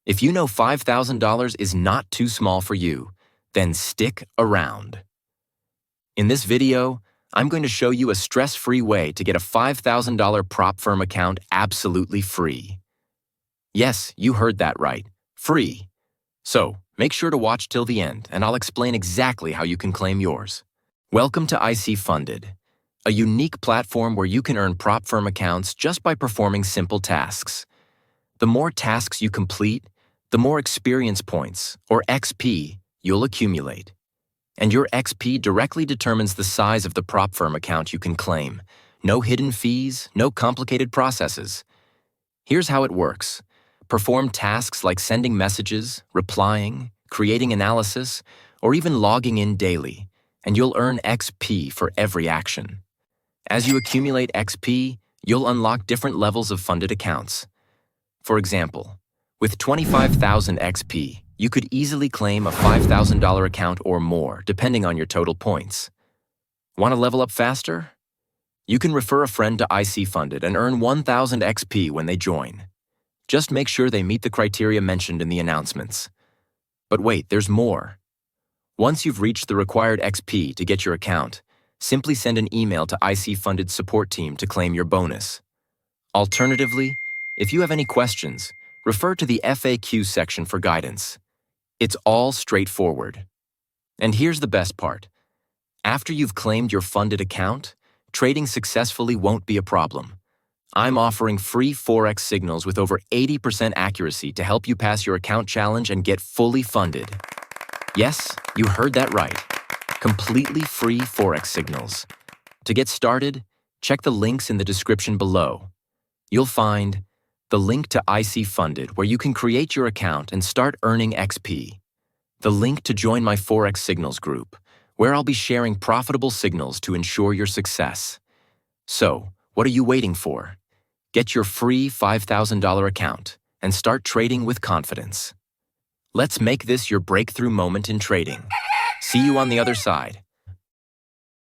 If you know $5,000 is not too small for you, then stick around. In this video, I'm going to show you a stress-free way to get a $5,000 prop firm account absolutely free. Yes, you heard that right, free. So, make sure to watch till the end, and I'll explain exactly how you can claim yours. Welcome to IC Funded, a unique platform where you can earn prop firm accounts just by performing simple tasks. The more tasks you complete, the more experience points, or XP, you'll accumulate. And your XP directly determines the size of the prop firm account you can claim. No hidden fees, no complicated processes. Here's how it works. Perform tasks like sending messages, replying, creating analysis, or even logging in daily, and you'll earn XP for every action. As you accumulate XP, you'll unlock different levels of funded accounts. For example, with 25,000 XP, you could easily claim a $5,000 account or more, depending on your total points. Want to level up faster? You can refer a friend to IC Funded and earn 1,000 XP when they join. Just make sure they meet the criteria mentioned in the announcements. But wait, there's more. Once you've reached the required XP to get your account, simply send an email to IC Funded support team to claim your bonus. Alternatively, if you have any questions, refer to the FAQ section for guidance. It's all straightforward. And here's the best part. After you've claimed your funded account, trading successfully won't be a problem. I'm offering free Forex signals with over 80% accuracy to help you pass your account challenge and get fully funded. Yes, you heard that right. Completely free Forex signals. To get started, check the links in the description below. You'll find the link to IC Funded, where you can create your account and start earning XP. The link to join my Forex Signals group, where I'll be sharing profitable signals to ensure your success. So, what are you waiting for? Get your free $5,000 account and start trading with confidence. Let's make this your breakthrough moment in trading. See you on the other side.